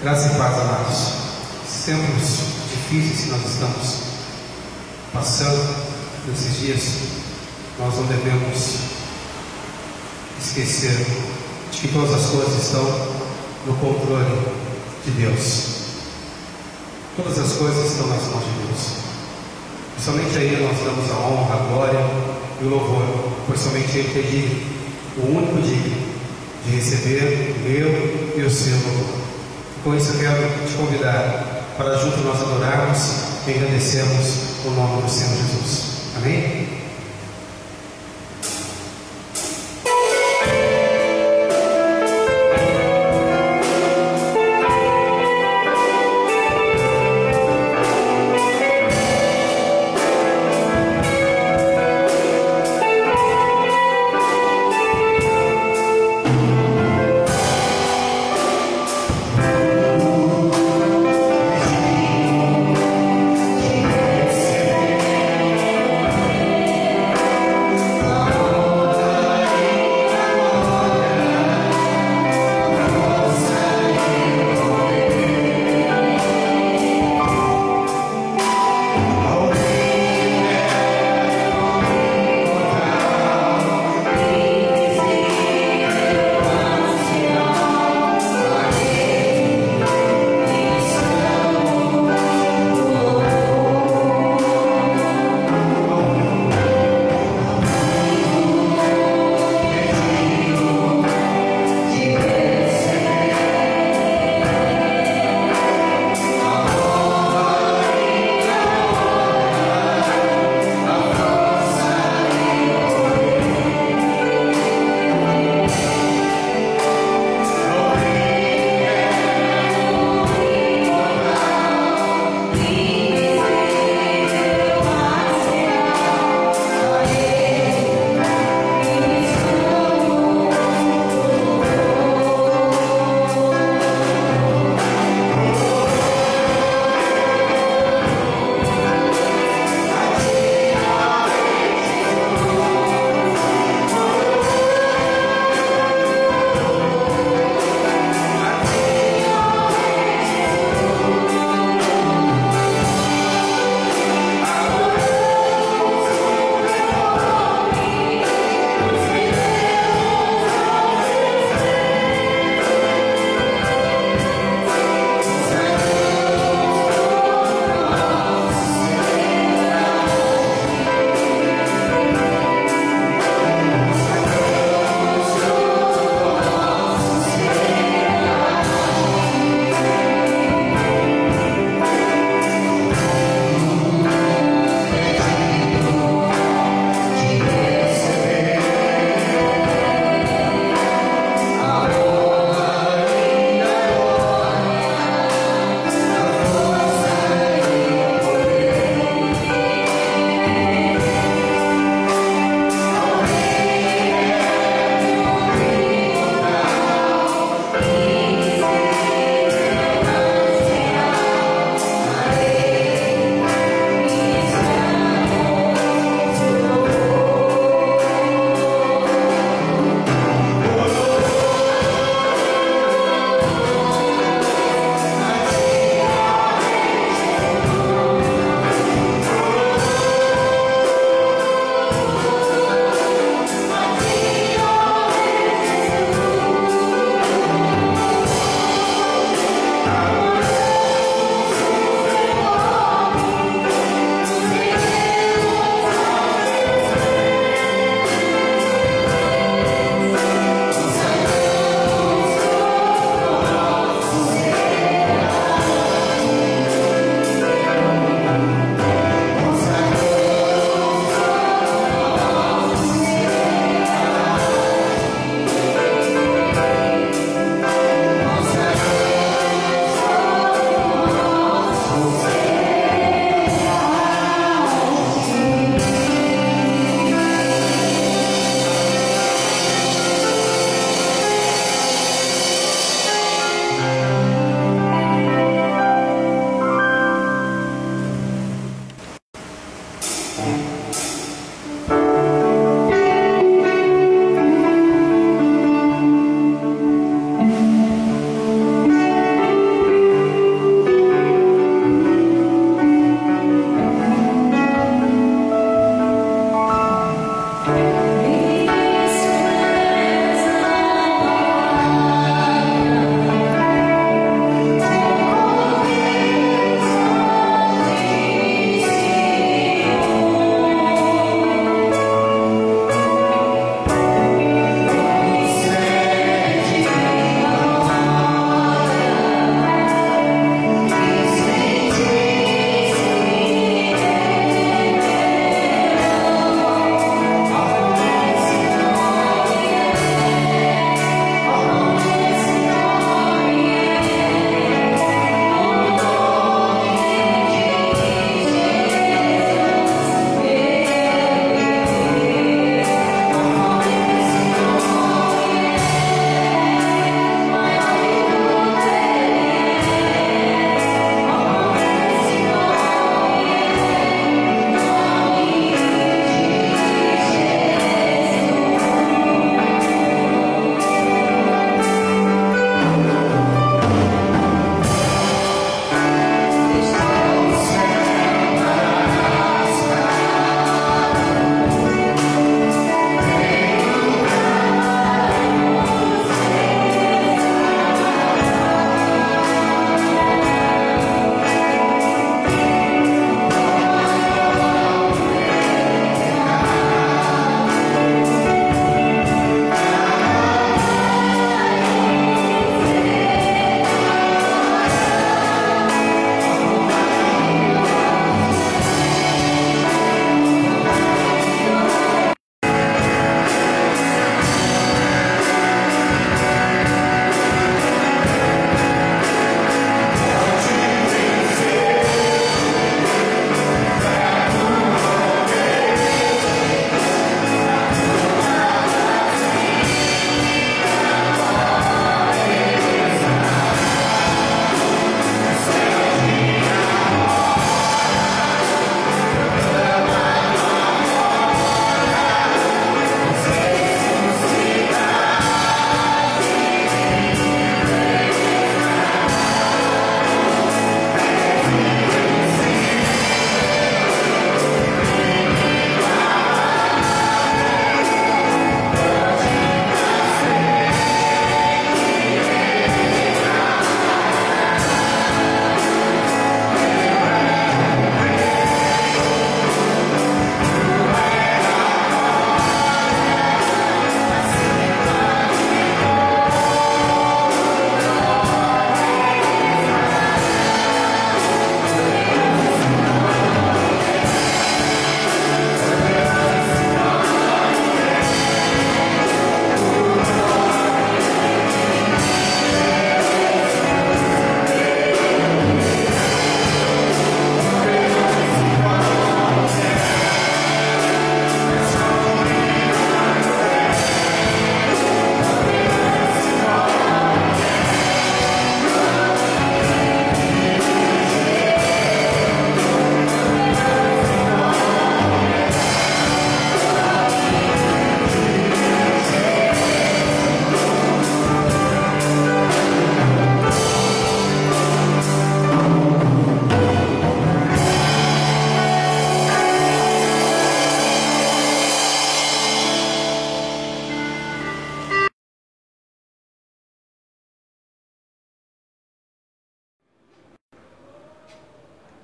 Graça e paz, amados. Os tempos difíceis que nós estamos passando nesses dias, nós não devemos esquecer de que todas as coisas estão no controle de Deus. Todas as coisas estão nas mãos de Deus. E somente a Ele nós damos a honra, a glória e o louvor, pois somente Ele é digno, o único digno de receber o meu e o seu louvor. Com isso eu quero te convidar para junto nós adorarmos e agradecermos o nome do Senhor Jesus. Amém?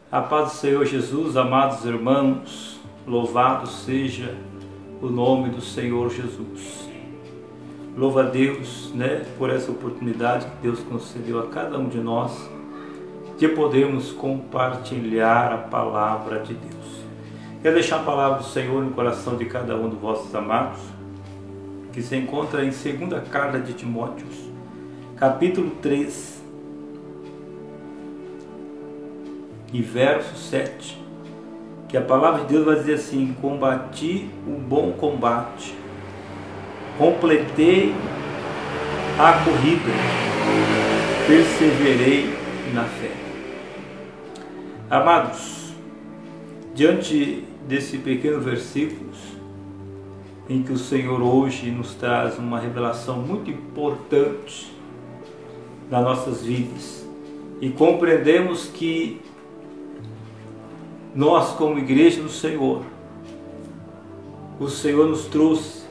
A paz do Senhor Jesus, amados irmãos, louvado seja o nome do Senhor Jesus. Louva a Deus, por essa oportunidade que Deus concedeu a cada um de nós de podermos compartilhar a palavra de Deus. Quero deixar a palavra do Senhor no coração de cada um dos vossos amados, que se encontra em 2ª Carta de Timóteo, capítulo 3, e verso 7, que a palavra de Deus vai dizer assim: combati o bom combate, completei a corrida, perseverei na fé. Amados, diante desse pequeno versículo, em que o Senhor hoje nos traz uma revelação muito importante nas nossas vidas, e compreendemos que nós, como igreja do Senhor, o Senhor nos trouxe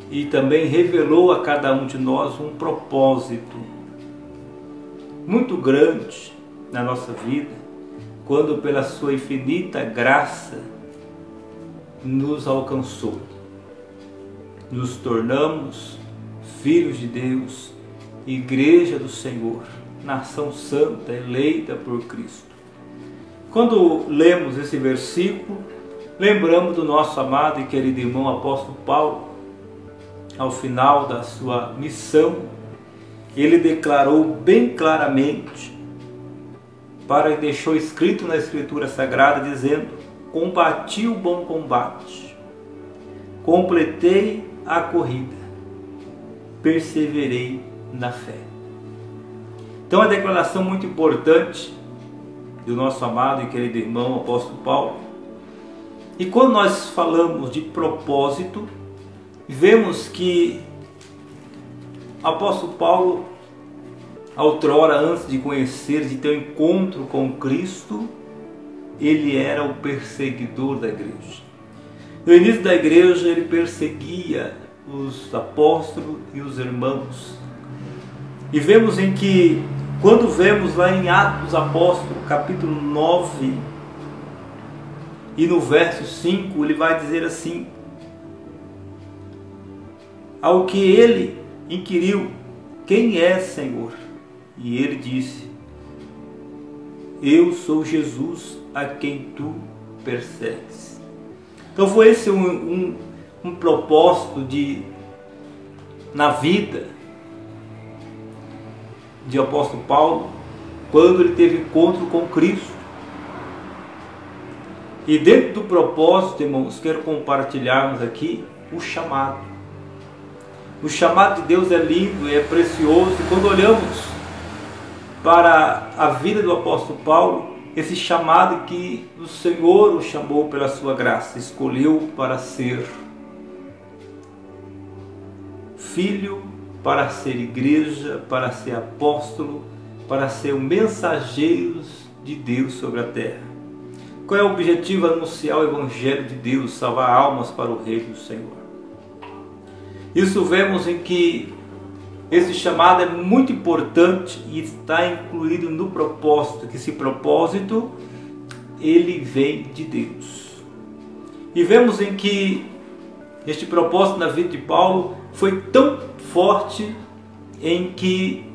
e também revelou a cada um de nós um propósito muito grande na nossa vida, quando pela sua infinita graça nos alcançou. Nos tornamos filhos de Deus, igreja do Senhor, nação santa, eleita por Cristo. Quando lemos esse versículo, lembramos do nosso amado e querido irmão apóstolo Paulo. Ao final da sua missão, ele declarou bem claramente, e deixou escrito na Escritura Sagrada, dizendo: combati o bom combate, completei a corrida, perseverei na fé. Então, uma declaração muito importante do nosso amado e querido irmão apóstolo Paulo. E quando nós falamos de propósito, vemos que o apóstolo Paulo, outrora, antes de conhecer, de ter um encontro com Cristo, ele era o perseguidor da igreja. No início da igreja, ele perseguia os apóstolos e os irmãos. E vemos em que, quando vemos lá em Atos dos Apóstolos, capítulo 9, e no verso 5, ele vai dizer assim: ao que ele inquiriu: quem é, Senhor? E ele disse: eu sou Jesus a quem tu persegues. Então foi esse um propósito na vida de apóstolo Paulo, quando ele teve encontro com Cristo. E dentro do propósito, irmãos, quero compartilharmos aqui o chamado. O chamado de Deus é lindo, é precioso. E quando olhamos para a vida do apóstolo Paulo, esse chamado que o Senhor o chamou pela sua graça, escolheu para ser filho, para ser igreja, para ser apóstolo, para ser mensageiros de Deus sobre a terra. Qual é o objetivo? Anunciar o Evangelho de Deus, salvar almas para o Reino do Senhor. Isso vemos em que esse chamado é muito importante e está incluído no propósito, que esse propósito, ele vem de Deus. E vemos em que este propósito na vida de Paulo foi tão forte em que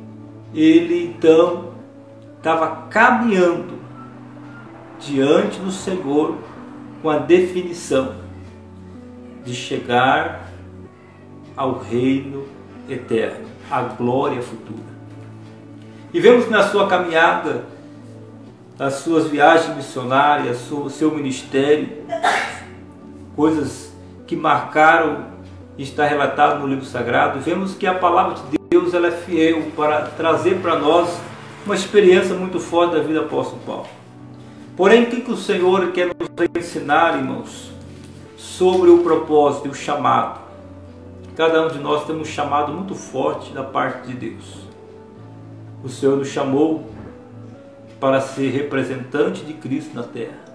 ele então estava caminhando diante do Senhor com a definição de chegar ao reino eterno, à glória futura. E vemos na sua caminhada, as suas viagens missionárias, o seu ministério, coisas que marcaram, está relatado no livro sagrado. Vemos que a palavra de Deus, ela é fiel para trazer para nós uma experiência muito forte da vida do apóstolo Paulo. Porém, o que o Senhor quer nos ensinar, irmãos, sobre o propósito e o chamado? Cada um de nós tem um chamado muito forte da parte de Deus. O Senhor nos chamou para ser representante de Cristo na terra.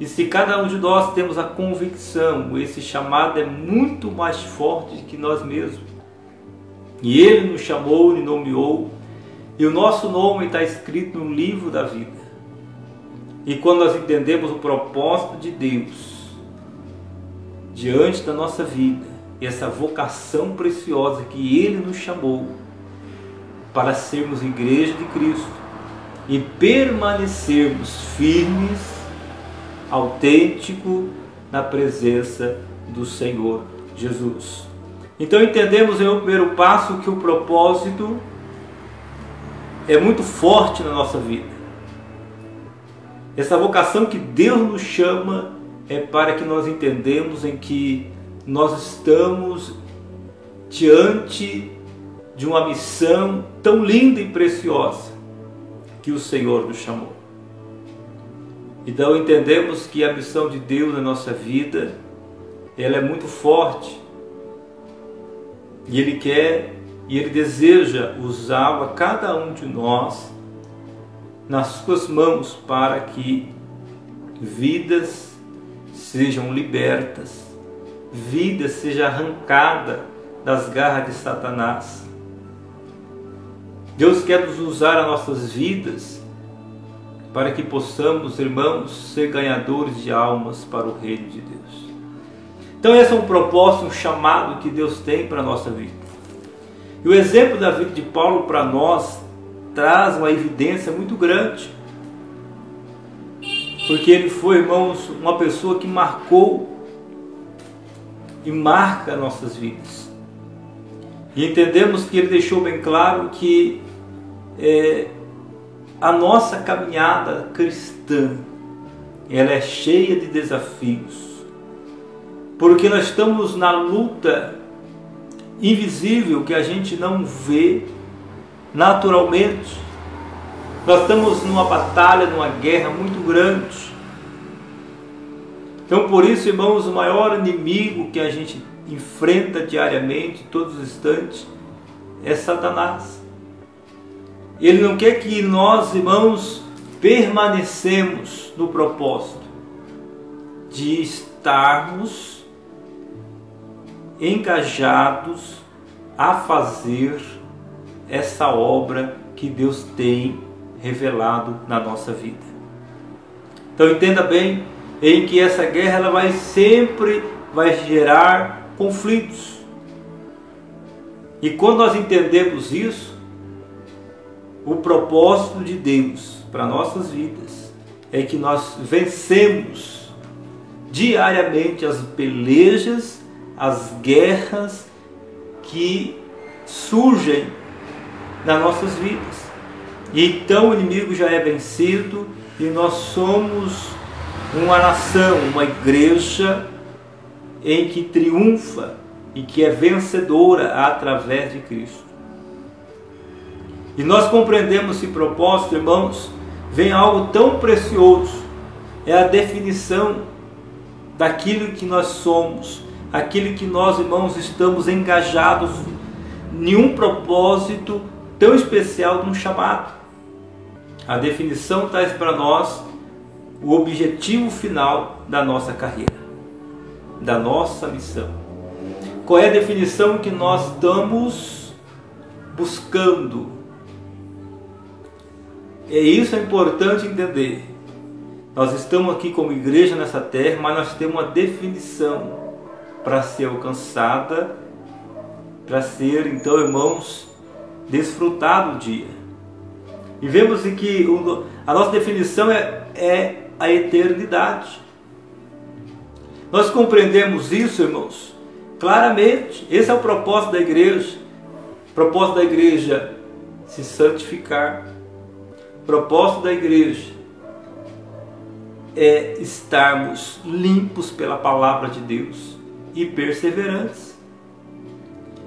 E se cada um de nós temos a convicção, esse chamado é muito mais forte que nós mesmos. E Ele nos chamou e nomeou E o nosso nome está escrito no livro da vida. E quando nós entendemos o propósito de Deus diante da nossa vida, e essa vocação preciosa que Ele nos chamou para sermos igreja de Cristo e permanecermos firmes, autênticos na presença do Senhor Jesus. Então entendemos em um primeiro passo que o propósito é muito forte na nossa vida. Essa vocação que Deus nos chama é para que nós entendamos em que nós estamos diante de uma missão tão linda e preciosa que o Senhor nos chamou. Então entendemos que a missão de Deus na nossa vida, ela é muito forte. E Ele quer e Ele deseja usar a cada um de nós nas suas mãos para que vidas sejam libertas, vidas sejam arrancadas das garras de Satanás. Deus quer nos usar as nossas vidas para que possamos, irmãos, ser ganhadores de almas para o reino de Deus. Então esse é um propósito, um chamado que Deus tem para a nossa vida. E o exemplo da vida de Paulo para nós traz uma evidência muito grande. Porque ele foi, irmãos, uma pessoa que marcou e marca nossas vidas. E entendemos que ele deixou bem claro que a nossa caminhada cristã, ela é cheia de desafios. Porque nós estamos na luta invisível que a gente não vê naturalmente. Nós estamos numa batalha, numa guerra muito grande. Então por isso, irmãos, o maior inimigo que a gente enfrenta diariamente, todos os instantes, é Satanás. Ele não quer que nós, irmãos, permanecemos no propósito de estarmos engajados a fazer essa obra que Deus tem revelado na nossa vida. Então entenda bem em que essa guerra ela sempre vai gerar conflitos. E quando nós entendemos isso, o propósito de Deus para nossas vidas é que nós vencemos diariamente as pelejas, as guerras que surgem nas nossas vidas. E então o inimigo já é vencido e nós somos uma nação, uma igreja em que triunfa e que é vencedora através de Cristo. E nós compreendemos esse propósito, irmãos, vem algo tão precioso, é a definição daquilo que nós somos, aquilo que nós, irmãos, estamos engajados em um propósito tão especial de um chamado. A definição traz para nós o objetivo final da nossa carreira, da nossa missão. Qual é a definição que nós estamos buscando? Isso é importante entender. Nós estamos aqui como igreja nessa terra, mas nós temos uma definição para ser alcançada, para ser, então, irmãos, desfrutado o dia. E vemos que a nossa definição é a eternidade. Nós compreendemos isso, irmãos, claramente. Esse é o propósito da igreja. O propósito da igreja se santificar. O propósito da igreja é estarmos limpos pela palavra de Deus e perseverantes.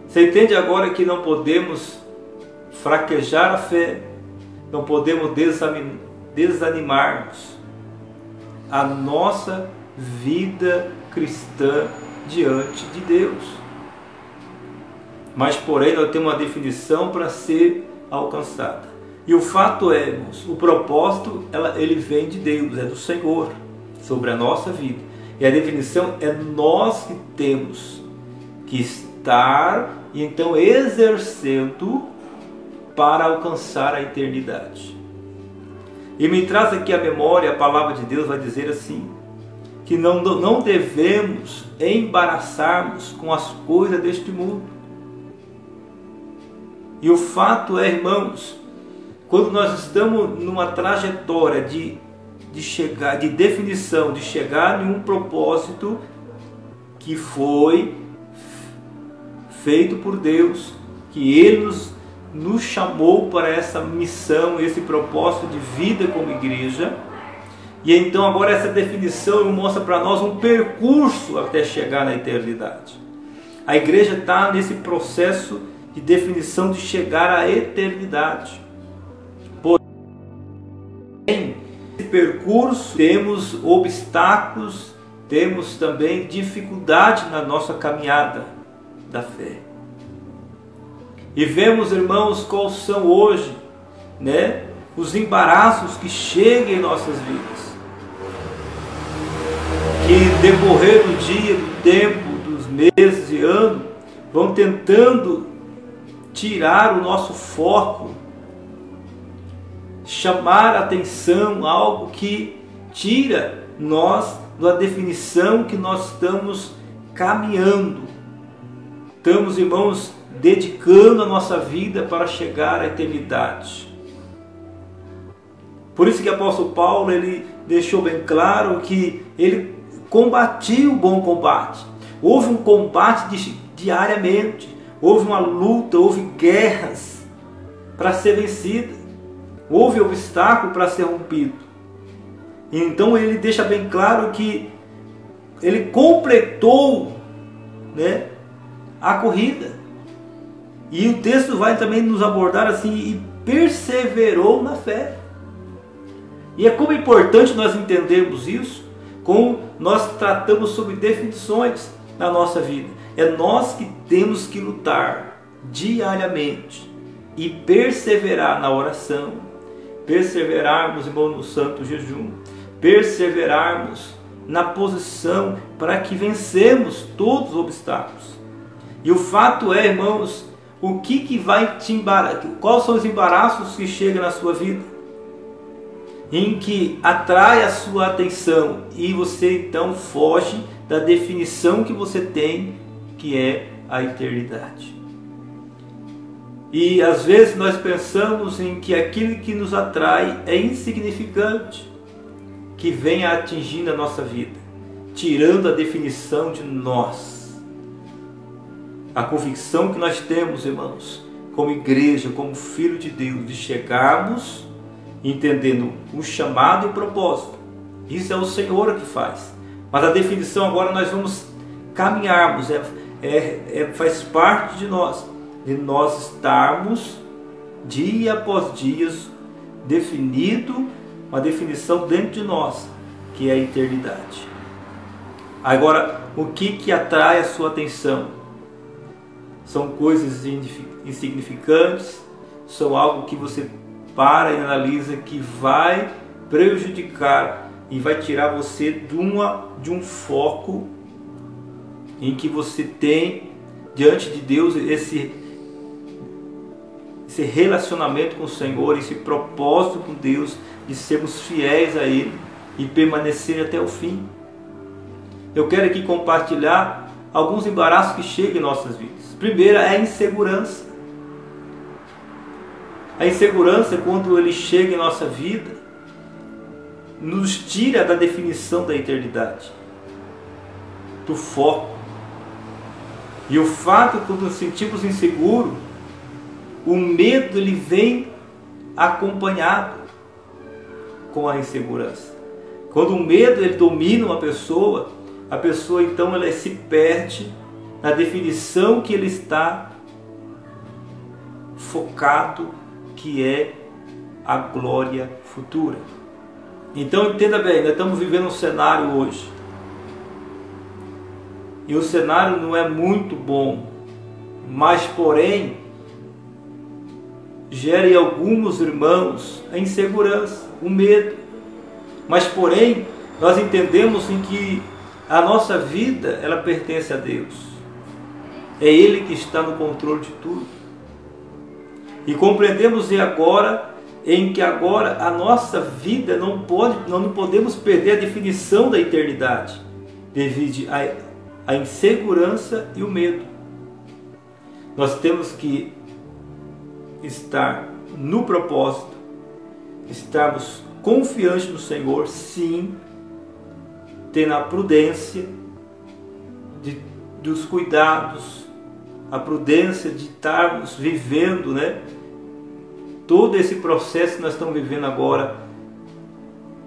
Você entende agora que não podemos fraquejar a fé, não podemos desanimarmos a nossa vida cristã diante de Deus. Mas porém nós temos uma definição para ser alcançada. E o fato é, irmãos, o propósito ele vem de Deus, é do Senhor sobre a nossa vida. E a definição é nós que temos que estar, então, exercendo para alcançar a eternidade. E me traz aqui a memória, a palavra de Deus vai dizer assim, que não devemos embaraçarmos com as coisas deste mundo. E o fato é, irmãos, quando nós estamos numa trajetória de definição, de chegar em um propósito que foi feito por Deus, que Ele nos chamou para essa missão, esse propósito de vida como igreja. E então agora essa definição mostra para nós um percurso até chegar na eternidade. A igreja está nesse processo de definição de chegar à eternidade. Porém, nesse percurso temos obstáculos, temos também dificuldade na nossa caminhada da fé. E vemos, irmãos, quais são hoje, os embaraços que chegam em nossas vidas. Que decorrer do dia, do tempo, dos meses e anos, vão tentando tirar o nosso foco, chamar a atenção, algo que tira nós da definição que nós estamos caminhando. Estamos, irmãos, dedicando a nossa vida para chegar à eternidade. Por isso que o apóstolo Paulo, ele deixou bem claro que ele combatiu o bom combate. Houve um combate diariamente, houve uma luta, houve guerras para ser vencida, houve obstáculo para ser rompido. Então ele deixa bem claro que ele completou, a corrida. E o texto vai também nos abordar assim, e perseverou na fé. E é como importante nós entendermos isso, como nós tratamos sobre definições na nossa vida. É nós que temos que lutar diariamente e perseverar na oração, perseverarmos, irmão, no santo jejum, perseverarmos na posição para que vencemos todos os obstáculos. E o fato é, irmãos, o que vai te embaraçar? Quais são os embaraços que chegam na sua vida? Em que atrai a sua atenção e você então foge da definição que você tem, que é a eternidade. E às vezes nós pensamos em que aquilo que nos atrai é insignificante, que vem atingindo a nossa vida, tirando a definição de nós. A convicção que nós temos, irmãos, como igreja, como filho de Deus, de chegarmos entendendo o chamado e o propósito. Isso é o Senhor que faz. Mas a definição agora nós vamos caminharmos, faz parte de nós estarmos dia após dia definido, uma definição dentro de nós, que é a eternidade. Agora, o que atrai a sua atenção? São coisas insignificantes, são algo que você para e analisa, que vai prejudicar e vai tirar você de um foco em que você tem diante de Deus esse relacionamento com o Senhor, esse propósito com Deus de sermos fiéis a Ele e permanecer até o fim. Eu quero aqui compartilhar alguns embaraços que chegam em nossas vidas. Primeiro é a insegurança. A insegurança, quando ele chega em nossa vida, nos tira da definição da eternidade, do foco. E o fato, quando nos sentimos inseguros, o medo ele vem acompanhado com a insegurança. Quando o medo ele domina uma pessoa, a pessoa então ela se perde na definição que ele está focado, que é a glória futura. Então entenda bem, nós estamos vivendo um cenário hoje, e o cenário não é muito bom, mas porém gera em alguns irmãos a insegurança, o medo. Mas porém nós entendemos em que a nossa vida ela pertence a Deus. É Ele que está no controle de tudo. E compreendemos em que agora a nossa vida nós não podemos perder a definição da eternidade, devido à insegurança e o medo. Nós temos que estar no propósito, estarmos confiantes no Senhor, sim, tendo a prudência dos cuidados, a prudência de estarmos vivendo, todo esse processo que nós estamos vivendo agora,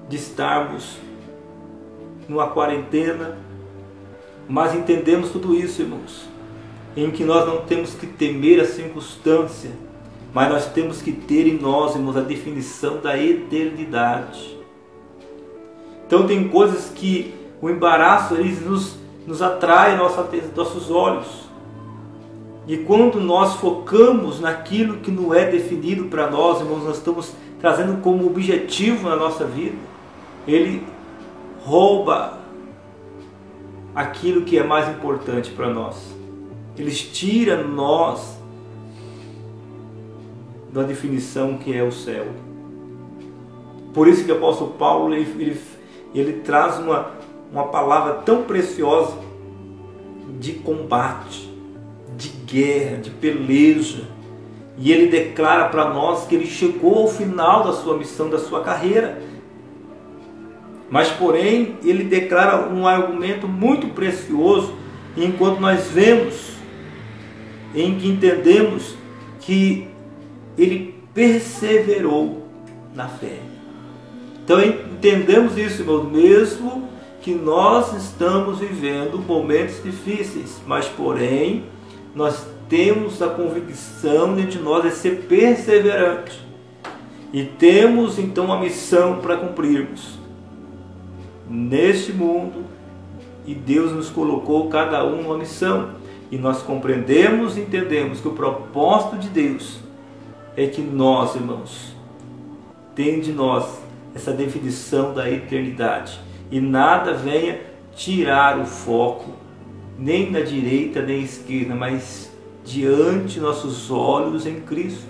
de estarmos numa quarentena, mas entendemos tudo isso, irmãos, em que nós não temos que temer a circunstância, mas nós temos que ter em nós, irmãos, a definição da eternidade. Então tem coisas que o embaraço nos atrai nossos olhos. E quando nós focamos naquilo que não é definido para nós, irmãos, nós estamos trazendo como objetivo na nossa vida, ele rouba aquilo que é mais importante para nós. Eles tiram nós da definição que é o céu. Por isso que o apóstolo Paulo ele traz uma palavra tão preciosa de combate, de guerra, de peleja. E ele declara para nós que ele chegou ao final da sua missão, da sua carreira. Mas porém, ele declara um argumento muito precioso, enquanto nós vemos, em que entendemos que ele perseverou na fé. Então entendemos isso, irmão, mesmo que nós estamos vivendo momentos difíceis, mas porém nós temos a convicção dentro de nós de ser perseverante e temos então uma missão para cumprirmos neste mundo, e Deus nos colocou cada um uma missão, e nós compreendemos e entendemos que o propósito de Deus é que nós, irmãos, tem de nós essa definição da eternidade, e nada venha tirar o foco, nem na direita nem na esquerda, mas diante de nossos olhos em Cristo.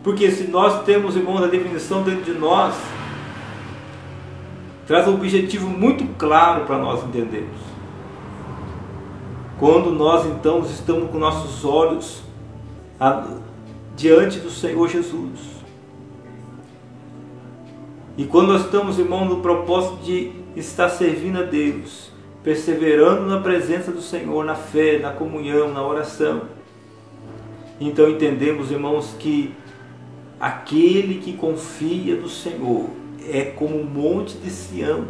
Porque se nós temos, irmãos, a definição dentro de nós, traz um objetivo muito claro para nós entendermos. Quando nós então estamos com nossos olhos diante do Senhor Jesus, e quando nós estamos, irmão, no propósito de estar servindo a Deus, perseverando na presença do Senhor, na fé, na comunhão, na oração, então entendemos, irmãos, que aquele que confia no Senhor é como um monte de Sião,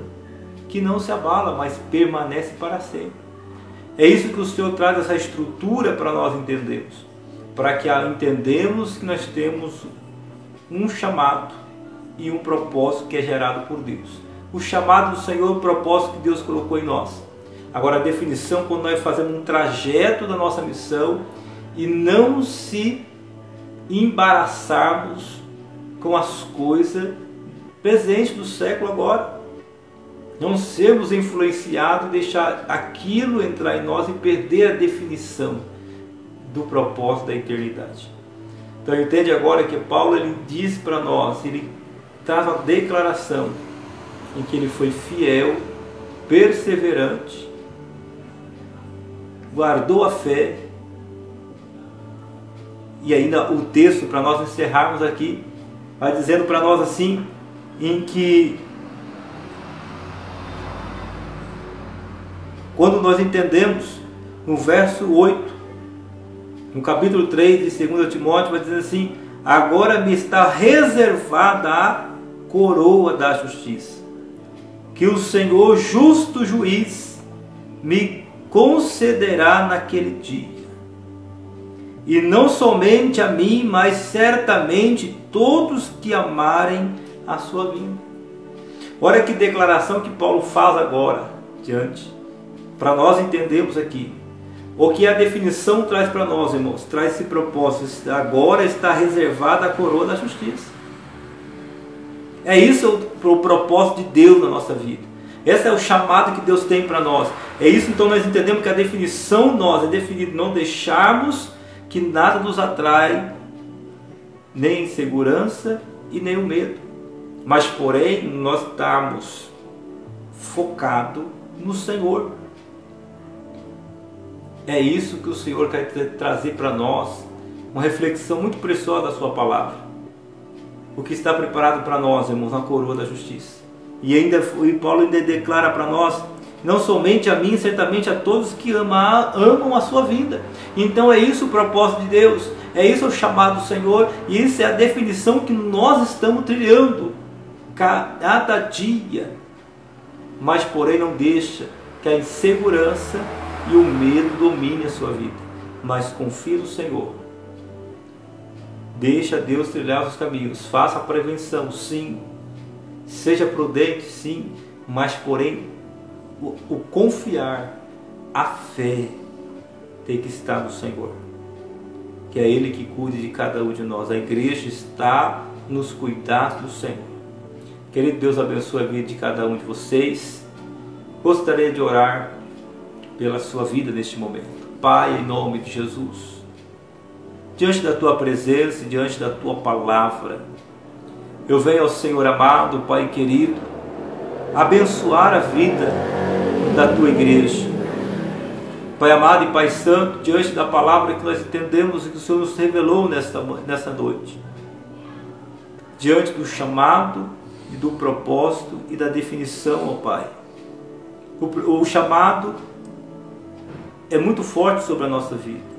que não se abala, mas permanece para sempre. É isso que o Senhor traz, essa estrutura para nós entendermos, para que entendemos que nós temos um chamado e um propósito que é gerado por Deus. O chamado do Senhor é o propósito que Deus colocou em nós. Agora a definição, quando nós fazemos um trajeto da nossa missão e não se embaraçarmos com as coisas presentes do século agora, não sermos influenciados e deixar aquilo entrar em nós e perder a definição do propósito da eternidade. Então entende agora que Paulo ele diz para nós, ele traz uma declaração em que ele foi fiel, perseverante, guardou a fé. E ainda o texto, para nós encerrarmos aqui, vai dizendo para nós assim, em que quando nós entendemos no verso 8, no capítulo 3 de 2 Timóteo, vai dizer assim: agora me está reservada a coroa da justiça, que o Senhor justo juiz me concederá naquele dia, e não somente a mim, mas certamente todos que amarem a sua vinda. Olha que declaração que Paulo faz agora, diante, para nós entendermos aqui. O que a definição traz para nós, irmãos, traz esse propósito. Agora está reservada a coroa da justiça. É isso o propósito de Deus na nossa vida. Esse é o chamado que Deus tem para nós. É isso, então nós entendemos que a definição nossa é definir não deixarmos que nada nos atrai, nem a insegurança e nem o medo, mas porém nós estamos focados no Senhor. É isso que o Senhor quer trazer para nós, uma reflexão muito preciosa da sua palavra. O que está preparado para nós, irmãos, na coroa da justiça. E Paulo ainda declara para nós, não somente a mim, certamente a todos que amam a sua vida. Então é isso o propósito de Deus, é isso o chamado do Senhor, e isso é a definição que nós estamos trilhando cada dia. Mas porém não deixa que a insegurança e o medo domine a sua vida, mas confie no Senhor. Deixa Deus trilhar os caminhos, faça a prevenção, sim, seja prudente, sim, mas porém o confiar, a fé tem que estar no Senhor, que é Ele que cuide de cada um de nós. A igreja está nos cuidados do Senhor. Querido Deus, abençoe a vida de cada um de vocês. Gostaria de orar pela sua vida neste momento. Pai, em nome de Jesus, diante da Tua presença e diante da Tua palavra, eu venho ao Senhor amado, Pai querido, abençoar a vida da Tua igreja. Pai amado e Pai santo, diante da palavra que nós entendemos e que o Senhor nos revelou nessa noite, diante do chamado e do propósito e da definição, ó Pai. O chamado é muito forte sobre a nossa vida.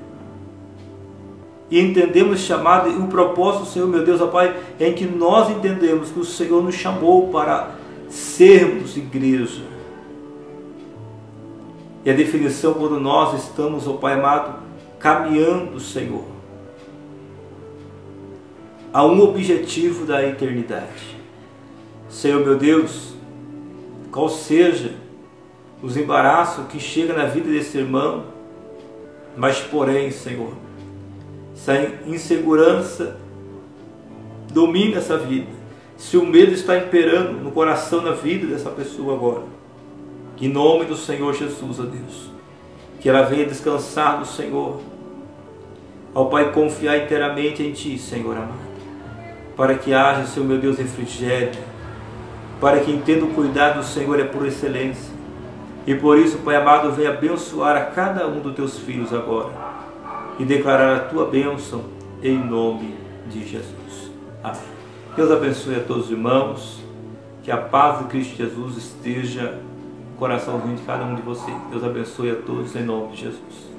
E entendemos o chamado e o propósito do Senhor, meu Deus, ó Pai, é em que nós entendemos que o Senhor nos chamou para sermos igreja. E a definição quando nós estamos, ó Pai amado, caminhando, Senhor, a um objetivo da eternidade. Senhor, meu Deus, qual seja os embaraços que chegam na vida desse irmão, mas porém, Senhor, se a insegurança domina essa vida, se o medo está imperando no coração, na vida dessa pessoa agora, em nome do Senhor Jesus, ó Deus, que ela venha descansar no Senhor, ao Pai, confiar inteiramente em Ti, Senhor amado, para que haja, Senhor meu Deus, refrigério, para que entenda o cuidado do Senhor é por excelência. E por isso, Pai amado, venha abençoar a cada um dos Teus filhos agora e declarar a Tua bênção em nome de Jesus. Amém. Deus abençoe a todos os irmãos, que a paz de Cristo Jesus esteja no coraçãozinho de cada um de vocês. Deus abençoe a todos em nome de Jesus.